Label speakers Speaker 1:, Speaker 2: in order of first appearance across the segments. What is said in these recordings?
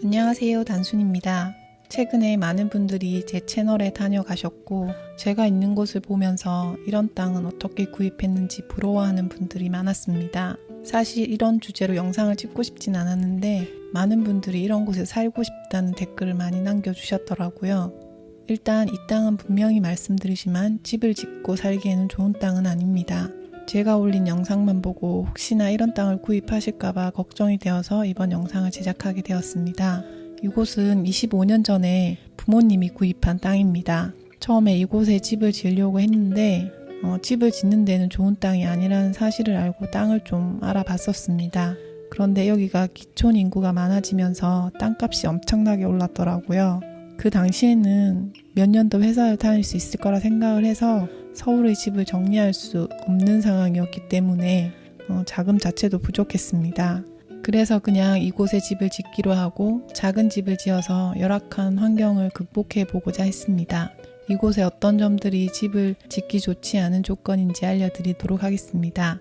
Speaker 1: 안녕하세요, 단순입니다. 최근에 많은 분들이 제 채널에 다녀가셨고 제가 있는 곳을 보면서 이런 땅은 어떻게 구입했는지 부러워하는 분들이 많았습니다. 사실 이런 주제로 영상을 찍고 싶진 않았는데 많은 분들이 이런 곳에 살고 싶다는 댓글을 많이 남겨주셨더라고요. 일단 이 땅은 분명히 말씀드리지만 집을 짓고 살기에는 좋은 땅은 아닙니다. 제가 올린 영상만 보고 혹시나 이런 땅을 구입하실까봐 걱정이 되어서 이번 영상을 제작하게 되었습니다. 이곳은 25년 전에 부모님이 구입한 땅입니다. 처음에 이곳에 집을 지으려고 했는데 집을 짓는 데는 좋은 땅이 아니라는 사실을 알고 땅을 좀 알아봤었습니다. 그런데 여기가 기촌 인구가 많아지면서 땅값이 엄청나게 올랐더라고요. 그 당시에는 몇 년 더 회사를 다닐 수 있을 거라 생각을 해서 서울의 집을 정리할 수 없는 상황이었기 때문에 자금 자체도 부족했습니다. 그래서 그냥 이곳에 집을 짓기로 하고 작은 집을 지어서 열악한 환경을 극복해 보고자 했습니다. 이곳에 어떤 점들이 집을 짓기 좋지 않은 조건인지 알려드리도록 하겠습니다.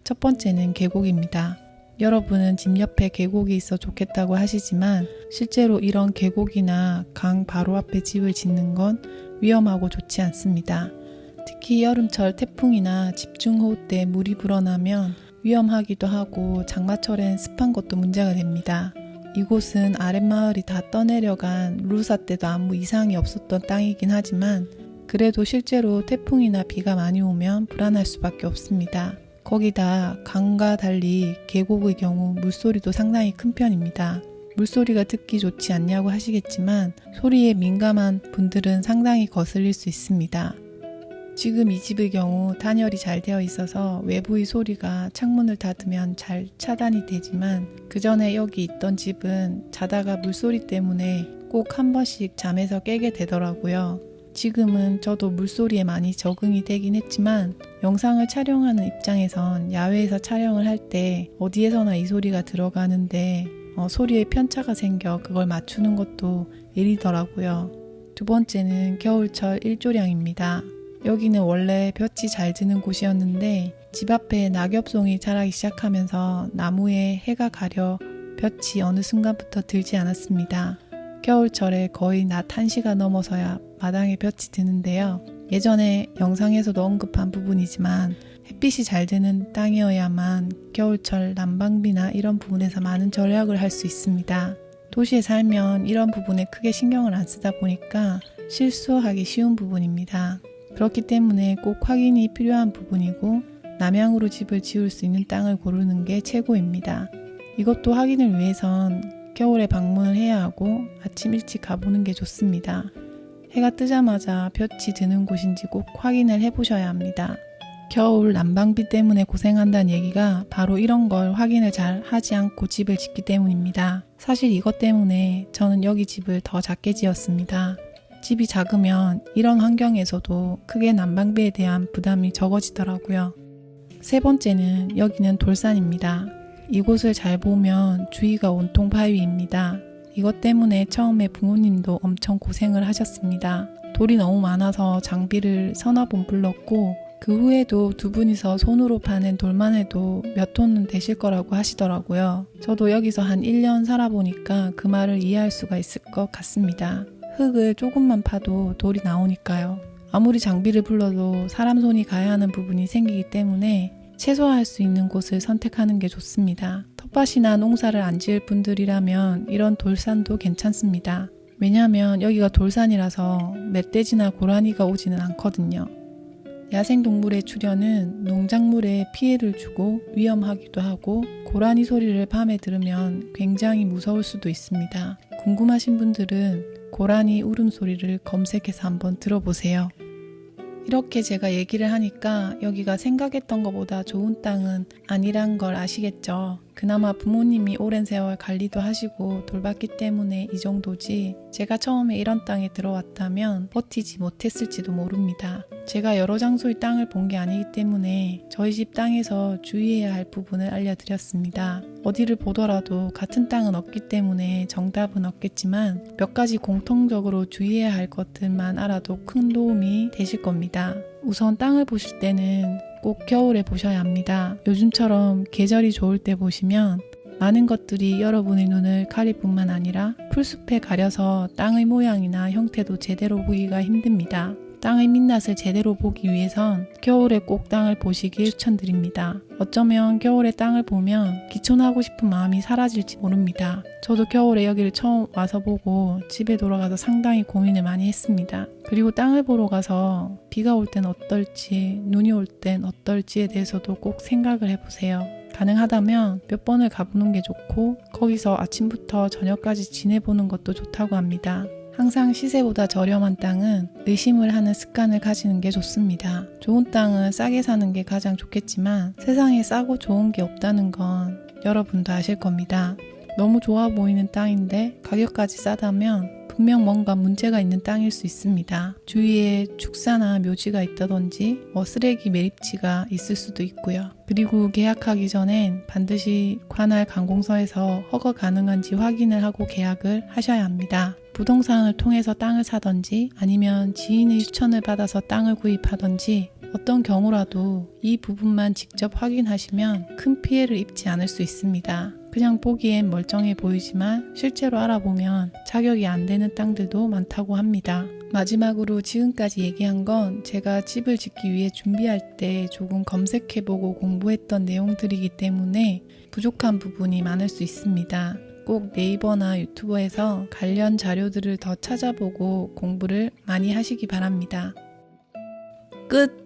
Speaker 1: 첫 번째는 계곡입니다. 여러분은 집 옆에 계곡이 있어 좋겠다고 하시지만 실제로 이런 계곡이나 강 바로 앞에 집을 짓는 건 위험하고 좋지 않습니다. 특히 여름철 태풍이나 집중호우 때 물이 불어나면 위험하기도 하고 장마철엔 습한 것도 문제가 됩니다. 이곳은 아랫마을이 다 떠내려간 루사 때도 아무 이상이 없었던 땅이긴 하지만 그래도 실제로 태풍이나 비가 많이 오면 불안할 수밖에 없습니다. 거기다 강과 달리 계곡의 경우 물소리도 상당히 큰 편입니다. 물소리가 듣기 좋지 않냐고 하시겠지만 소리에 민감한 분들은 상당히 거슬릴 수 있습니다. 지금 이 집의 경우 단열이 잘 되어 있어서 외부의 소리가 창문을 닫으면 잘 차단이 되지만 그 전에 여기 있던 집은 자다가 물소리 때문에 꼭 한 번씩 잠에서 깨게 되더라고요. 지금은 저도 물소리에 많이 적응이 되긴 했지만 영상을 촬영하는 입장에선 야외에서 촬영을 할 때 어디에서나 이 소리가 들어가는데 소리에 편차가 생겨 그걸 맞추는 것도 일이더라고요. 두 번째는 겨울철 일조량입니다. 여기는 원래 볕이 잘 드는 곳이었는데 집 앞에 낙엽송이 자라기 시작하면서 나무에 해가 가려 볕이 어느 순간부터 들지 않았습니다. 겨울철에 거의 낮 1시가 넘어서야 마당에 볕이 드는데요. 예전에 영상에서도 언급한 부분이지만 햇빛이 잘 드는 땅이어야만 겨울철 난방비나 이런 부분에서 많은 절약을 할 수 있습니다. 도시에 살면 이런 부분에 크게 신경을 안 쓰다 보니까 실수하기 쉬운 부분입니다. 그렇기 때문에 꼭 확인이 필요한 부분이고 남향으로 집을 지을 수 있는 땅을 고르는 게 최고입니다. 이것도 확인을 위해선 겨울에 방문을 해야 하고 아침 일찍 가보는 게 좋습니다. 해가 뜨자마자 볕이 드는 곳인지 꼭 확인을 해보셔야 합니다. 겨울 난방비 때문에 고생한다는 얘기가 바로 이런 걸 확인을 잘 하지 않고 집을 짓기 때문입니다. 사실 이것 때문에 저는 여기 집을 더 작게 지었습니다. 집이 작으면 이런 환경에서도 크게 난방비에 대한 부담이 적어지더라고요. 세 번째는 여기는 돌산입니다. 이곳을 잘 보면 주위가 온통 바위입니다. 이것 때문에 처음에 부모님도 엄청 고생을 하셨습니다. 돌이 너무 많아서 장비를 서너 번 불렀고 그 후에도 두 분이서 손으로 파낸 돌만 해도 몇 톤은 되실 거라고 하시더라고요. 저도 여기서 한 1년 살아보니까 그 말을 이해할 수가 있을 것 같습니다. 흙을 조금만 파도 돌이 나오니까요. 아무리 장비를 불러도 사람 손이 가야 하는 부분이 생기기 때문에 최소화할 수 있는 곳을 선택하는 게 좋습니다. 텃밭이나 농사를 안 지을 분들이라면 이런 돌산도 괜찮습니다. 왜냐하면 여기가 돌산이라서 멧돼지나 고라니가 오지는 않거든요. 야생동물의 출현은 농작물에 피해를 주고 위험하기도 하고 고라니 소리를 밤에 들으면 굉장히 무서울 수도 있습니다. 궁금하신 분들은 고라니 울음소리를 검색해서 한번 들어보세요. 이렇게 제가 얘기를 하니까 여기가 생각했던 것보다 좋은 땅은 아니란 걸 아시겠죠? 그나마 부모님이 오랜 세월 관리도 하시고 돌봤기 때문에 이 정도지 제가 처음에 이런 땅에 들어왔다면 버티지 못했을지도 모릅니다. 제가 여러 장소의 땅을 본 게 아니기 때문에 저희 집 땅에서 주의해야 할 부분을 알려드렸습니다. 어디를 보더라도 같은 땅은 없기 때문에 정답은 없겠지만 몇 가지 공통적으로 주의해야 할 것들만 알아도 큰 도움이 되실 겁니다. 우선 땅을 보실 때는 꼭 겨울에 보셔야 합니다. 요즘처럼 계절이 좋을 때 보시면 많은 것들이 여러분의 눈을 가릴 뿐만 아니라 풀숲에 가려서 땅의 모양이나 형태도 제대로 보기가 힘듭니다. 땅의 민낯을 제대로 보기 위해선 겨울에 꼭 땅을 보시길 추천드립니다. 어쩌면 겨울에 땅을 보면 기촌하고 싶은 마음이 사라질지 모릅니다. 저도 겨울에 여기를 처음 와서 보고 집에 돌아가서 상당히 고민을 많이 했습니다. 그리고 땅을 보러 가서 비가 올 땐 어떨지, 눈이 올 땐 어떨지에 대해서도 꼭 생각을 해보세요. 가능하다면 몇 번을 가보는 게 좋고 거기서 아침부터 저녁까지 지내보는 것도 좋다고 합니다. 항상 시세보다 저렴한 땅은 의심을 하는 습관을 가지는 게 좋습니다. 좋은 땅은 싸게 사는 게 가장 좋겠지만 세상에 싸고 좋은 게 없다는 건 여러분도 아실 겁니다. 너무 좋아 보이는 땅인데 가격까지 싸다면 분명 뭔가 문제가 있는 땅일 수 있습니다. 주위에 축사나 묘지가 있다든지 쓰레기 매립지가 있을 수도 있고요. 그리고 계약하기 전엔 반드시 관할 관공서에서 허가 가능한지 확인을 하고 계약을 하셔야 합니다. 부동산을 통해서 땅을 사든지 아니면 지인의 추천을 받아서 땅을 구입하든지 어떤 경우라도 이 부분만 직접 확인하시면 큰 피해를 입지 않을 수 있습니다. 그냥 보기엔 멀쩡해 보이지만 실제로 알아보면 자격이 안 되는 땅들도 많다고 합니다. 마지막으로 지금까지 얘기한 건 제가 집을 짓기 위해 준비할 때 조금 검색해보고 공부했던 내용들이기 때문에 부족한 부분이 많을 수 있습니다. 꼭 네이버나 유튜브에서 관련 자료들을 더 찾아보고 공부를 많이 하시기 바랍니다. 끝!